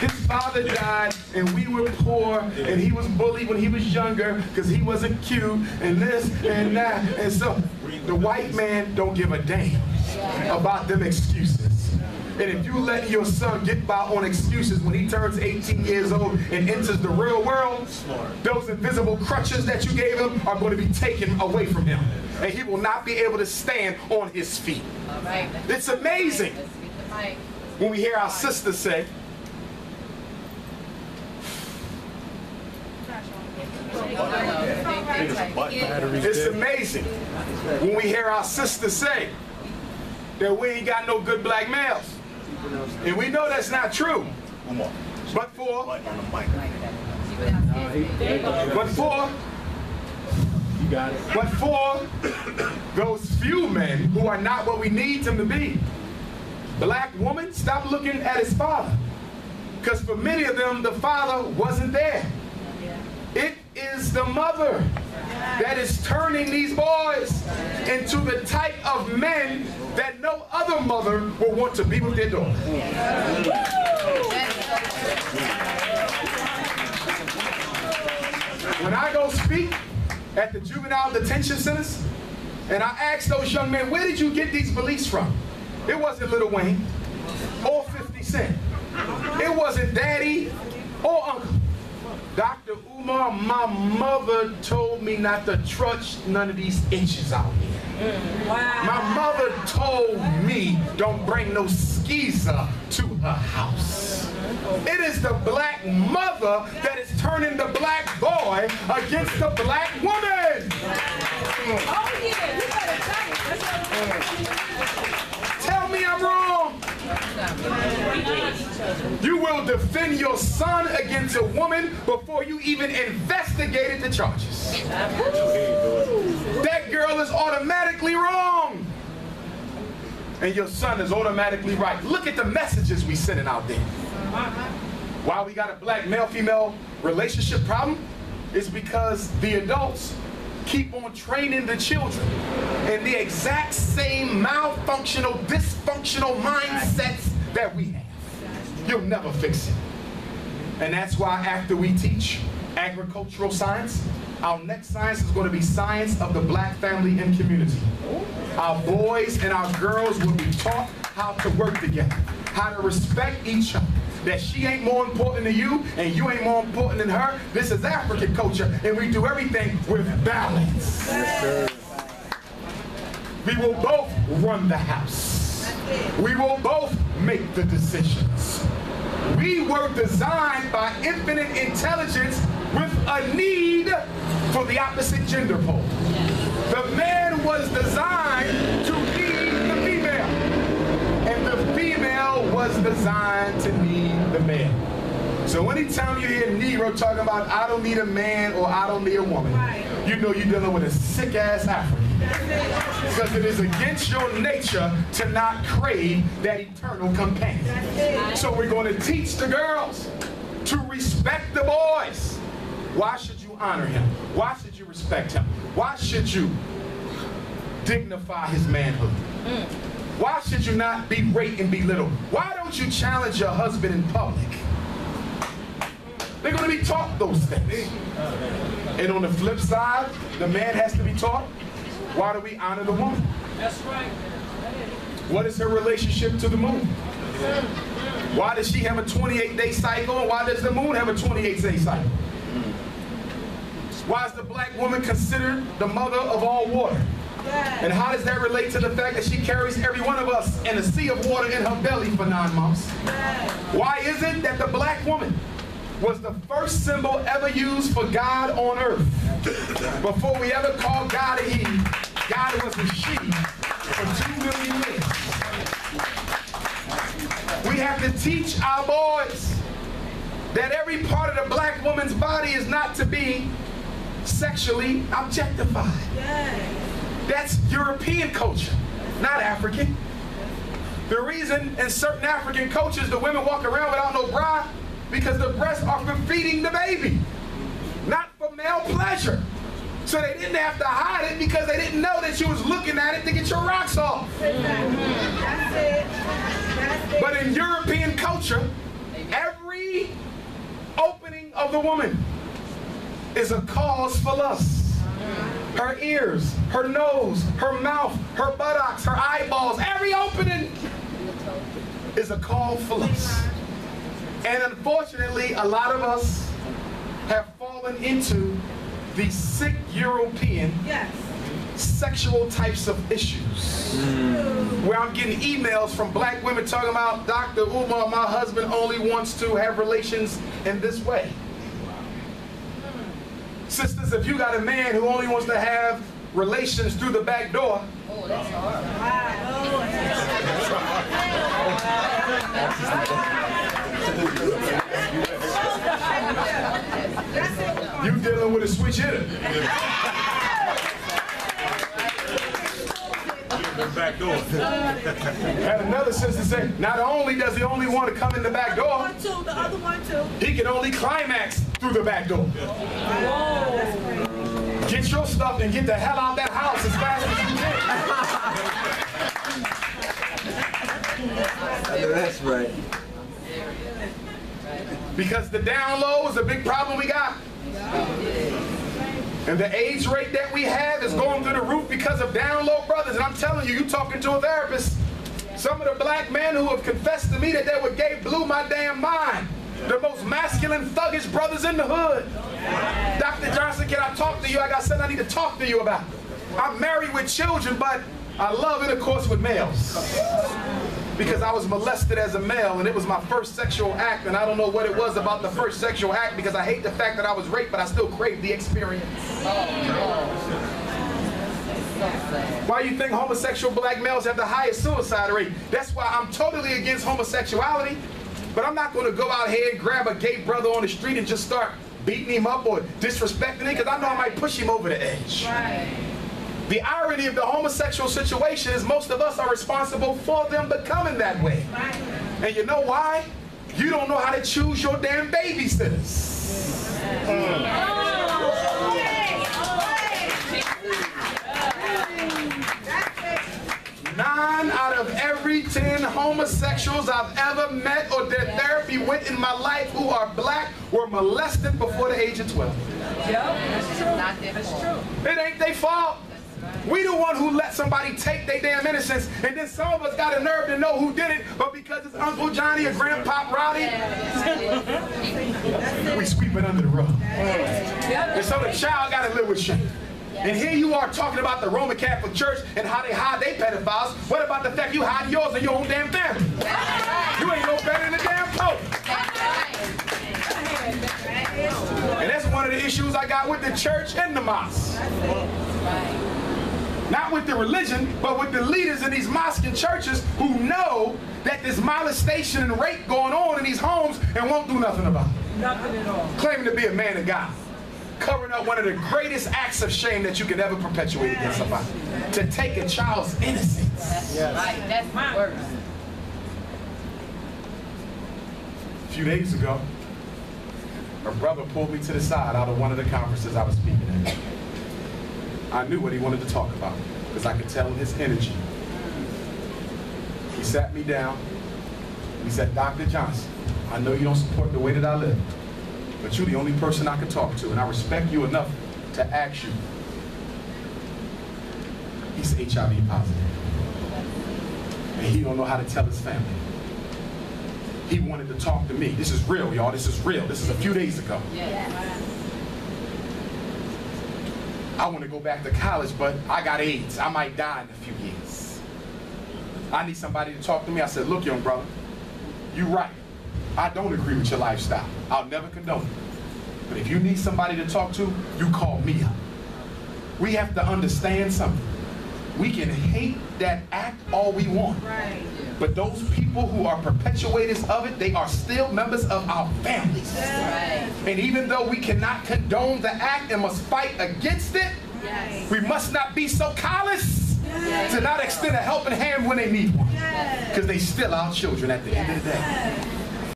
his father died and we were poor and he was bullied when he was younger because he wasn't cute and this and that. And so the white man don't give a damn about them excuses. And if you let your son get by on excuses when he turns 18 years old and enters the real world, those invisible crutches that you gave him are going to be taken away from him. And he will not be able to stand on his feet. It's amazing when we hear our sisters say, it's amazing when we hear our sisters say that we ain't got no good black males. And we know that's not true. But for those few men who are not what we need them to be, black woman, stop looking at his father. Because for many of them, the father wasn't there. It is the mother that is turning these boys into the type of men that no other mother will want to be with their daughter. When I go speak at the juvenile detention centers, and I ask those young men, where did you get these beliefs from? It wasn't Lil Wayne or 50 Cent. It wasn't Daddy or Uncle. Dr. Umar, my mother told me not to trudge none of these inches out here. Wow. My mother told me don't bring no skeezer to her house. It is the black mother that is turning the black boy against the black woman. Oh yeah, you better tell me I'm wrong. You will defend your son against a woman before you even investigated the charges. That girl is automatically wrong. And your son is automatically right. Look at the messages we sending out there. Why we got a black male-female relationship problem? It's because the adults keep on training the children in the exact same malfunctional, dysfunctional mindsets that we have. You'll never fix it. And that's why after we teach agricultural science, our next science is going to be science of the black family and community. Our boys and our girls will be taught how to work together, how to respect each other. That she ain't more important than you and you ain't more important than her. This is African culture and we do everything with balance. Yes, sir. We will both run the house. We will both make the decisions. We were designed by infinite intelligence with a need for the opposite gender pole. The man was designed to need the female. And the female was designed to need the man. So anytime you hear Negro talking about I don't need a man or I don't need a woman, you know you're dealing with a sick ass African. Because it is against your nature to not crave that eternal companion. So we're going to teach the girls to respect the boys. Why should you honor him? Why should you respect him? Why should you dignify his manhood? Why should you not berate and belittle? Why don't you challenge your husband in public? They're going to be taught those things. And on the flip side, the man has to be taught, why do we honor the woman? That's right. What is her relationship to the moon? Why does she have a 28-day cycle and why does the moon have a 28-day cycle? Why is the black woman considered the mother of all water? And how does that relate to the fact that she carries every one of us in a sea of water in her belly for 9 months? Why is it that the black woman was the first symbol ever used for God on earth? Before we ever called God a he, God was a she for 2 million years. We have to teach our boys that every part of the black woman's body is not to be sexually objectified. That's European culture, not African. The reason in certain African cultures the women walk around without no bra because the breasts are for feeding the baby, not for male pleasure. So they didn't have to hide it because they didn't know that you was looking at it to get your rocks off. But in European culture, every a woman is a cause for lust. Her ears, her nose, her mouth, her buttocks, her eyeballs, every opening is a call for lust. And unfortunately, a lot of us have fallen into the sick European sexual types of issues. Where I'm getting emails from black women talking about, Dr. Umar, my husband only wants to have relations in this way. Sisters, if you got a man who only wants to have relations through the back door, oh, that's hard. you dealing with a switch hitter. Back door. Had another sister say, not only does he only want to come in the back door, The other one too. he can only climax through the back door. Get your stuff and get the hell out that house as fast as you can. I know that's right. Because the down low is a big problem we got. And the AIDS rate that we have is going through the roof because of down low brothers. And I'm telling you, you talking to a therapist. Some of the black men who have confessed to me that they were gay blew my damn mind. The most masculine, thuggish brothers in the hood. Dr. Johnson, can I talk to you? I got something I need to talk to you about. I'm married with children, but I love intercourse with males. Because I was molested as a male, and it was my first sexual act, and I don't know what it was about the first sexual act, because I hate the fact that I was raped, but I still crave the experience. Why do you think homosexual black males have the highest suicide rate? That's why I'm totally against homosexuality, but I'm not going to go out here and grab a gay brother on the street and just start beating him up or disrespecting him, because I know I might push him over the edge. Right. The irony of the homosexual situation is most of us are responsible for them becoming that way. And you know why? You don't know how to choose your damn babysitters. 9 out of every 10 homosexuals I've ever met or did therapy with in my life who are black were molested before the age of 12. That's true. It ain't their fault. We the one who let somebody take their damn innocence, and then some of us got a nerve to know who did it, but because it's Uncle Johnny or Grandpa Rowdy, we sweep it under the rug. And so the child got to live with shame. And here you are talking about the Roman Catholic Church and how they hide their pedophiles. What about the fact you hide yours in your own damn family? You ain't no better than the damn Pope. And that's one of the issues I got with the church and the mosque. Not with the religion, but with the leaders in these mosques and churches who know that there's molestation and rape going on in these homes and won't do nothing about it. Nothing at all. Claiming to be a man of God. Covering up one of the greatest acts of shame that you could ever perpetuate against somebody. To take a child's innocence. That's right. That's my worst. A few days ago, a brother pulled me to the side out of one of the conferences I was speaking at. I knew what he wanted to talk about because I could tell in his energy. He sat me down. He said, Dr. Johnson, I know you don't support the way that I live, but you're the only person I can talk to, and I respect you enough to ask you. He's HIV positive, and he don't know how to tell his family. He wanted to talk to me. This is real, y'all. This is real. This is a few days ago. Yes. I want to go back to college, but I got AIDS. I might die in a few years. I need somebody to talk to me. I said, look, young brother, you're right. I don't agree with your lifestyle. I'll never condone it. But if you need somebody to talk to, you call me up. We have to understand something. We can hate that act all we want. Right. But those people who are perpetuators of it, they are still members of our families. Right. And even though we cannot condone the act and must fight against it, Yes. we must not be so callous to not extend a helping hand when they need one. Because they still our children at the end of the day.